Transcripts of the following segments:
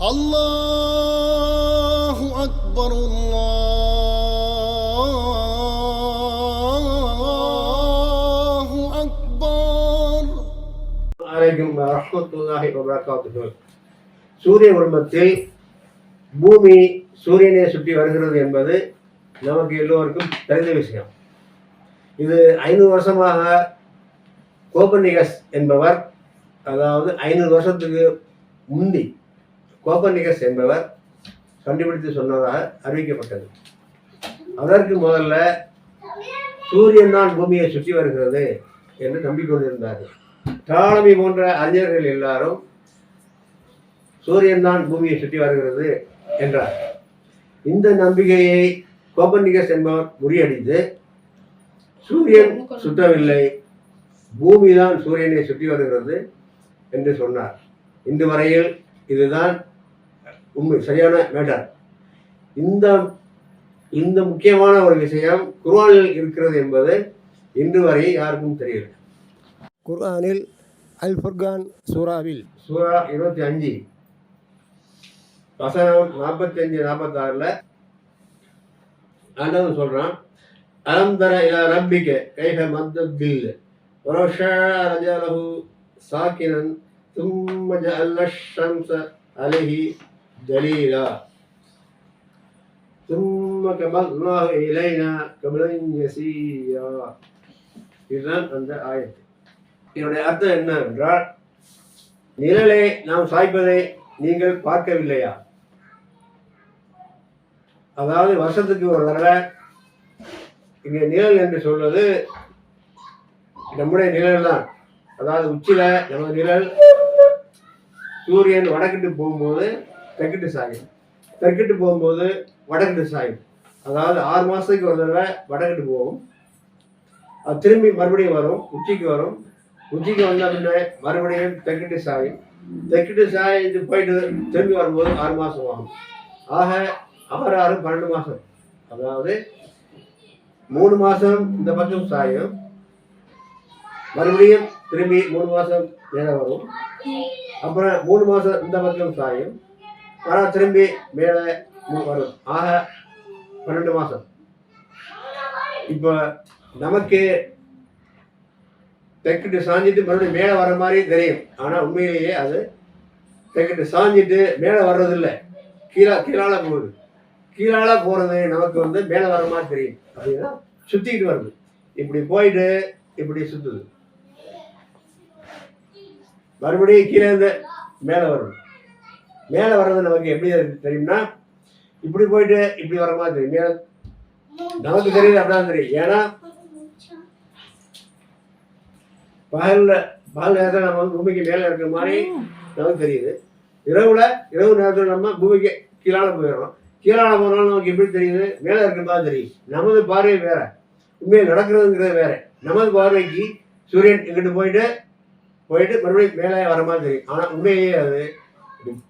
الله أكبر الله أكبر. அலைக்கும் வரஹ்மத்துல்லாஹி வபரகாத்துஹு. சூரிய குடும்பத்தில் பூமி சூரியனை சுற்றி வருகிறது என்பது நமக்கு எல்லோருக்கும் தெரிந்த விஷயம். இது 500 வருஷமாக கோப்பர்னிகஸ் என்பவர், அதாவது 500 வருஷத்துக்கு முந்தி கோப்பர்னிகஸ் என்பவர் கண்டுபிடித்து சொன்னதாக அறிவிக்கப்பட்டது. அதற்கு முதல்ல சூரியன் தான் பூமியை சுற்றி வருகிறது என்று நம்பிக்கொண்டிருந்தார்கள். டாலமி போன்ற அறிஞர்கள் எல்லாரும் சூரியன் தான் பூமியை சுற்றி வருகிறது என்றார். இந்த நம்பிக்கையை கோப்பர்னிகஸ் என்பவர் முறியடித்து சூரியன் சுற்றவில்லை, பூமி தான் சூரியனை சுற்றி வருகிறது என்று சொன்னார். இன்று வரையில் இதுதான் உண்மை, சரியான மேட்டர். இந்த முக்கியமான ஒரு விஷயம் குர்ஆனில் இருக்கிறது என்பது இன்று வரை யாருக்கும் தெரியல. குர்ஆனில் அல் ஃபுர்கான் சூராவில் சூரா 25 வசனம் 45-46 ஆண்டவன் சொல்றான், அலம் தர இலா ரப்பிக கைஃப மத்தத் பில் வலவ் ஷாஅ ரஜலஹு சாகினன் ثم جعلنا الشمس عليه دليلا ثم كبرناه إلينا قبلا يسيرا. இதுதான் அந்த ஆயத்து. இதனுடைய அர்த்தம் என்ன என்றால், நிழலை நாம் சாய்ப்பதை நீங்கள் பார்க்கவில்லையா? அதாவது வருஷத்துக்கு ஒரு தடவை இங்கே நிழல் என்று சொல்வது நம்முடைய நிழல் தான். அதாவது உச்சில நமது நிழல் சூரியன் வடக்கிட்டு போகும்போது தெற்கிட்டு சாயும், தெற்கிட்டு போகும்போது வடக்கிட்டு சாயும். அதாவது 6 மாதத்துக்கு ஒரு தடவை வடக்கிட்டு போகும், அது திரும்பி மறுபடியும் வரும், உச்சிக்கு வரும். உச்சிக்கு வந்த பின்ன மறுபடியும் தெற்கிட்டு சாயும், தெற்கிட்டு சாய்ந்து போயிட்டு திரும்பி வரும்போது 6 மாதம் ஆகும். ஆக 6 6 12 மாதம். அதாவது 3 மாதம் இந்த பக்கம் சாயும், மறுபடியும் திரும்பி 3 மாதம் மேலே வரும், அப்புறம் 3 மாதம் இந்த பக்கம் சாயும், ஆனால் திரும்பி மேலே வரும். ஆக 12 மாதம். இப்போ நமக்கு தெற்கிட்டு சாஞ்சிட்டு மறுபடியும் மேலே வர்ற மாதிரி தெரியும், ஆனால் உண்மையிலேயே அது தெற்கிட்டு சாஞ்சிட்டு மேலே வர்றதில்லை, கீழால போகுது. கீழால போகிறது நமக்கு மேலே வர்ற மாதிரி தெரியும். அப்படின்னா சுற்றிக்கிட்டு வருது, இப்படி போயிட்டு இப்படி சுற்றுது, மறுபடியும் கீழே இருந்து மேலே வருது. மேலே வர்றது நமக்கு எப்படி தெரியும்னா, இப்படி போயிட்டு இப்படி வர மாதிரி தெரியும். மேலே நமக்கு தெரியுது, அப்படிதான் தெரியும். ஏன்னா பகல் நேரத்தில் நம்ம பூமிக்கு மேலே இருக்கிற மாதிரி நமக்கு தெரியுது. இரவு நேரத்தில் நம்ம பூமிக்கு கீழால போயிடுறோம். கீழால போனாலும் நமக்கு எப்படி தெரியுது? மேலே இருக்கிற மாதிரி தெரியும். நமது பார்வை வேற, உண்மையை நடக்கிறதுங்கிறது வேற. நமது பார்வைக்கு சூரியன் எங்கிட்டு போயிட்டு மறுபடியும் மேலே வர மாதிரி தெரியும், ஆனால் உண்மையே அது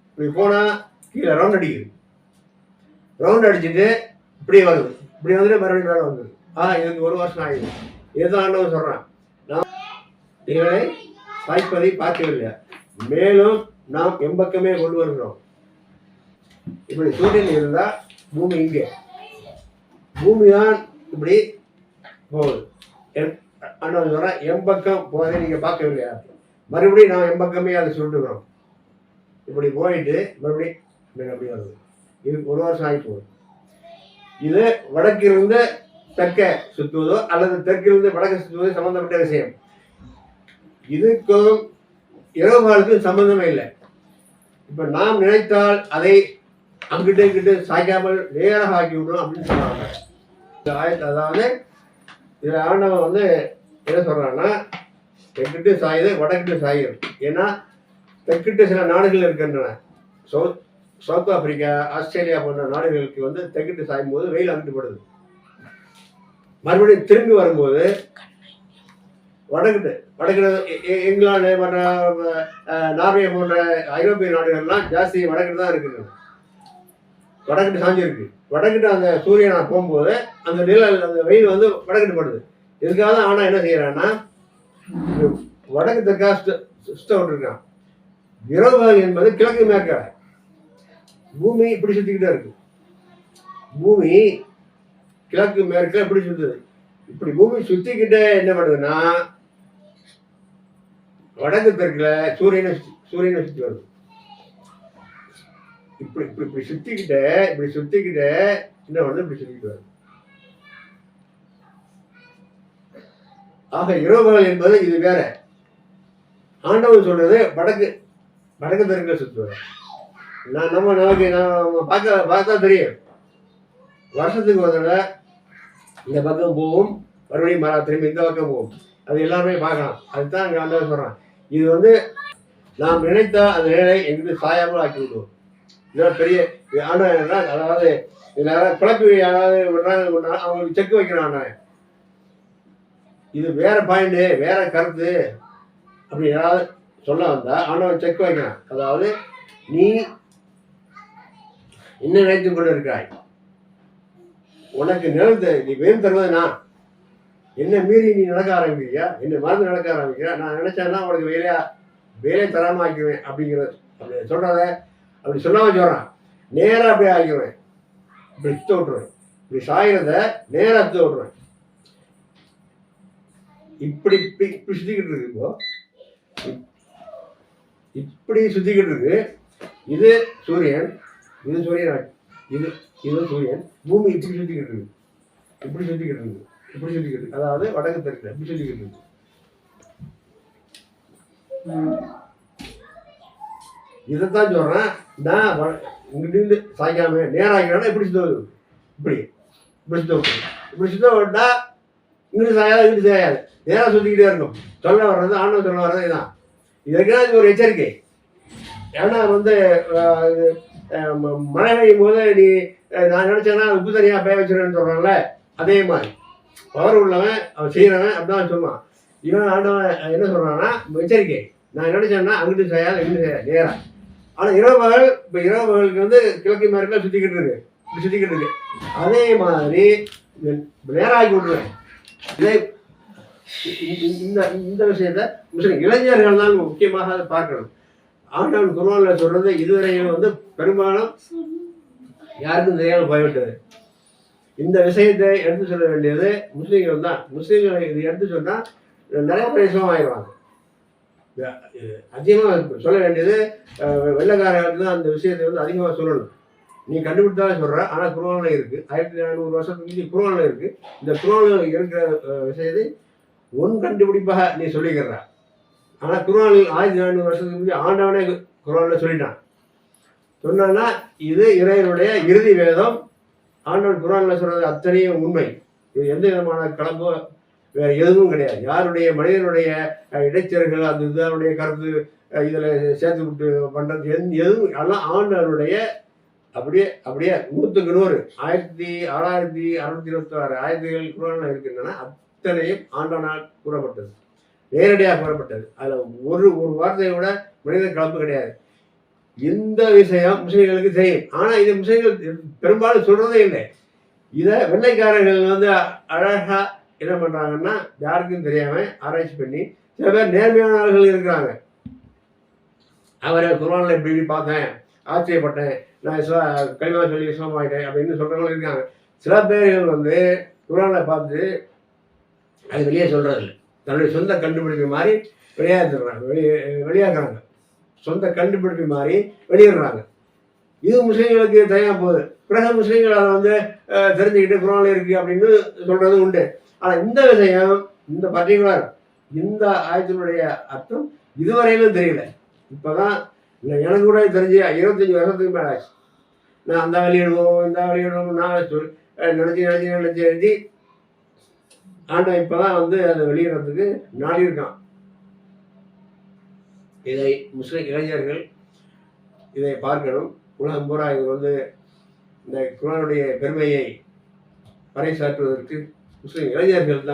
இப்படி போனால் கீழே ரவுண்ட் அடிக்குது. ரவுண்ட் அடிச்சுட்டு இப்படி வருது, இப்படி வந்துட்டு மறுபடியும் மேலே வந்துடுது. இதுக்கு 1 வருஷம் ஆகிடுது. இதுதான் ஆண்டவன் சொல்கிறான், நாம் நிழலை சாய்ப்பதை பார்க்கவில்லை, மேலும் நாம் எம்பக்கமே கொண்டு வருகிறோம். இப்படி சூரியன் இருந்தால் பூமி இங்கே, பூமி தான் இப்படி போகுது. ஆண்டவன் சொல்கிறான், எம்பக்கம் போவதை நீங்கள் பார்க்கவில்லையா? மறுபடியும் நான் எம்பக்கமே அதை சொல்லிட்டுக்கிறோம். இப்படி போயிட்டு மறுபடியும் அப்படி வருது. இதுக்கு 1 வருஷம் ஆகி போகுது. இது வடக்கிலிருந்து தெற்க சுற்றுவதோ அல்லது தெற்கிலிருந்து வடக்கு சுற்றுவதோ சம்பந்தப்பட்ட விஷயம். இதுக்கும் இரவு காலத்துக்கும் சம்பந்தமே இல்லை. இப்போ நாம் நினைத்தால் அதை அங்கிட்டு இங்கிட்டு சாய்க்காமல் நேராக ஆக்கி விடணும் அப்படின்னு சொல்றாங்க. அதாவது இதில் ஆண்டவன் என்ன சொல்றான்னா, தெற்கிட்டு சாயுது, வடக்கிட்டு சாயுது. ஏன்னா தெற்கிட்டு சில நாடுகள் இருக்கின்றன, சவுத் ஆப்பிரிக்கா, ஆஸ்திரேலியா போன்ற நாடுகளுக்கு தெற்கிட்டு சாயும் போது வெயில் அங்கிட்டு படுது. மறுபடியும் திரும்பி வரும்போது வடக்கிட்டு இங்கிலாந்து மற்ற நார்வே போன்ற ஐரோப்பிய நாடுகள்லாம் ஜாஸ்தி வடக்கிட்டு தான் இருக்குது, வடக்கிட்டு சாஞ்சிருக்கு. வடக்கிட்டு அந்த சூரியனை போகும்போது அந்த நிழல், அந்த வெயில் வடக்கிட்டு படுது. இதுக்காக தான் ஆனால் என்ன செய்யறான்னா, வடக்கு தெற்கா சுத்த விட்டுருக்கான். இரவு என்பது கிழக்கு மேற்க. பூமி இப்படி சுத்திக்கிட்டே இருக்கு. பூமி கிழக்கு மேற்கு இப்படி சுத்துது. இப்படி பூமி சுத்திக்கிட்டே என்ன பண்ணுதுன்னா வடக்கு தெற்குல சூரியனை சுத்தி வருது. இப்படி இப்படி இப்படி சுத்திக்கிட்டே என்ன பண்ணுது, இப்படி சுத்திக்கிட்டு வருது. ஆக இரவுகள் என்பது இது வேற. ஆண்டவன் சொல்றது வடக்கு தெற்குல சுத்துவார். நமக்கு பார்த்தா தெரியும். வருஷத்துக்கு ஒரு தடவை இந்த பக்கம் போகும், மறுபடியும் திரும்பி இந்த பக்கம் போகும். அது எல்லாருமே பார்க்கலாம். அதுதான் இங்கே ஆண்டவன் சொல்றான். இது நாம் நினைத்த அந்த நிலை எங்களுக்கு சாயாமல் ஆக்கி விடுவோம். இதெல்லாம் பெரிய ஆண்டவன் என்ன, அதாவது யாராவது குழப்பி யாராவது அவங்களுக்கு செக் வைக்கிறான். இது வேற பாயிண்ட், வேற கருத்து அப்படி யாராவது சொல்ல வந்தா ஆண்டவன் செக் வைக்கிறான். அதாவது நீ என்ன நினைத்துக் கொண்டு இருக்கிறாய், உனக்கு நீ வேணும் தருவது நான், என்ன மீறி நீ நடக்க ஆரம்பிக்கிறியா, என்ன மறந்து நடக்க ஆரம்பிக்கிறியா, நான் நினைச்சேன்னா உனக்கு வேலையை தராம ஆக்கிடுவேன் அப்படிங்கிறது. அப்படி சொல்றத அப்படி சொல்லாம சொல்றான். நேரா அப்படியே ஆக்கிடுவேன், இப்படி சுத்த விட்டுருவேன். இப்படி சாயிறத நேரா சுத்த விட்டுருவேன். இப்படி இப்படி சுத்திக்கிட்டு இருக்கு. இப்போ இப்படி சுத்திக்கிட்டு இருக்கு. இது சூரியன், இது சூரியன். பூமி இப்படி சுத்திக்கிட்டு இருக்கு. அதாவது வடக்கு தெற்கு இப்படி சுத்திக்கிட்டு இருக்கு. இதைத்தான் சொல்றேன். நான் இங்கிட்டு சாய்க்காம நேராக இப்படி சுத்த விட்டா இங்கிட்டு சாயாது நேராக சுத்திக்கிட்டே இருக்கும். சொல்ல வர்றது ஆண்டவன் சொல்ல வர்றது இதுதான். இதுக்கு ஒரு எச்சரிக்கை. ஏன்னா மழை பெய்யும் போது நீ நான் நினைச்சேன்னா உப்பு தனியாக பேய வச்சிருவேன்னு சொல்றான்ல, அதே மாதிரி பவர் உள்ளவன் அவன் செய்யறவன் அப்படிதான் சொல்லுவான். இவன் ஆண்டவன் என்ன சொல்றான்னா எச்சரிக்கை. நான் நினைச்சேன்னா அங்கிட்டு செய்யாது இங்கிட்டு செய்யாது நேரா. ஆனால் இரவு பகலுக்கு கிழக்கு மேற்குல சுத்திக்கிட்டு இருக்கு. அதே மாதிரி நேராகி விட்டுருவேன். இதே இந்த விஷயத்த முஸ்லிம் இளைஞர்கள் தான் முக்கியமாக அதை பார்க்கணும். ஆண்டவன் குர்ஆன்ல சொல்றது இதுவரையும் பெரும்பாலும் யாருக்கும் தெரியாமல் போய்விட்டது. இந்த விஷயத்தை எடுத்து சொல்ல வேண்டியது முஸ்லீம்கள் தான். முஸ்லீம்களை இது எடுத்து சொன்னா நிறைய பிரேசம் ஆயிடுவாங்க. அதிகமாக சொல்ல வேண்டியது வெள்ளக்காரர்களுக்கு தான். அந்த விஷயத்தை அதிகமாக சொல்லணும். நீ கண்டுபிடித்தாலே சொல்ற, ஆனால் குர்ஆன்ல இருக்கு. 1400 வருஷத்துக்கு குர்ஆன்ல இருக்கு. இந்த குர்ஆன்ல இருக்கிற விஷயத்தை உன் கண்டுபிடிப்பாக நீ சொல்லிக்கிற. ஆனால் குர்ஆனில் 1400 வருஷத்துக்கு முன்னாடி ஆண்டவனே குர்ஆன்ல சொல்லிட்டான். சொன்னா இது இறைவனுடைய இறுதி வேதம். ஆண்டவன் குர்ஆன்ல சொல்றது அத்தனையும் உண்மை. இது எந்த விதமான கலம்போ வேற எதுவும் கிடையாது. யாருடைய மனிதனுடைய இடைச்சர்கள் அது இதனுடைய கருத்து இதில் சேர்த்து விட்டு பண்றது எதுவும் எல்லாம் ஆண்டவனுடைய அப்படியே 100க்கு 100 6626 ஆயத்துகள் குர்ஆன்ல இருக்கின்றன. அத்தனையும் ஆண்டவனால் கூறப்பட்டது, நேரடியாக கூறப்பட்டது. அதில் ஒரு வார்த்தையை விட மனித கலப்பு கிடையாது. இந்த விஷயம் முஸ்லீம்களுக்கு தெரியும். ஆனால் இது முஸ்லீம்கள் பெரும்பாலும் சொல்றதே இல்லை. இதை வெள்ளைக்காரர்கள் அழகா என்ன பண்றாங்கன்னா யாருக்கும் தெரியாம ஆராய்ச்சி பண்ணி சில பேர் நேர்மையானவர்கள் இருக்கிறாங்க. அவரை குர்ஆன்ல இப்படி பார்த்தேன், ஆச்சரியப்பட்டேன், நான் கலிமா சொல்லி இஸ்லாம் ஆகிட்டேன் அப்படின்னு சொல்றவங்களும் இருக்காங்க. சில பேர்கள் குர்ஆன்ல பார்த்து அது வெளியே சொல்றதில்லை. தன்னுடைய சொந்த கண்டுபிடிப்பு மாதிரி வெளியாக்குறாங்க. சொந்த கண்டுபிடிப்பு மாதிரி வெளியிடுறாங்க. இது முஸ்லீம்களுக்கு தெரியாம போகுது. பிறகு முஸ்லீம்கள் அதை தெரிஞ்சுக்கிட்டு குர்ஆன்ல இருக்கு அப்படின்னு சொல்றது உண்டு. ஆனால் இந்த விஷயம், இந்த பர்டிகுலர் இந்த ஆயத்தினுடைய அர்த்தம் இதுவரையிலும் தெரியல. இப்போதான் எனக்கு கூட தெரிஞ்சு 25 வருஷத்துக்கு மேலே ஆச்சு. நான் அந்த வெளியிடுவோம் இந்த வெளியிடுவோம் நான் நினைச்சு எழுதி ஆண்டவன் இப்போதான் அதை வெளியிடுறதுக்கு நாடி இருக்கான். இதை முஸ்லிம் இளைஞர்கள் இதை பார்க்கணும். உலகம் பூரா இது இந்த குர்ஆனுடைய பெருமையை பறைசாற்றுவதற்கு முஸ்லிம் இளைஞர்கள்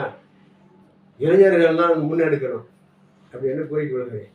தான் முன்னெடுக்கணும் அப்படின்னு கூறிக்கொள்கிறேன்.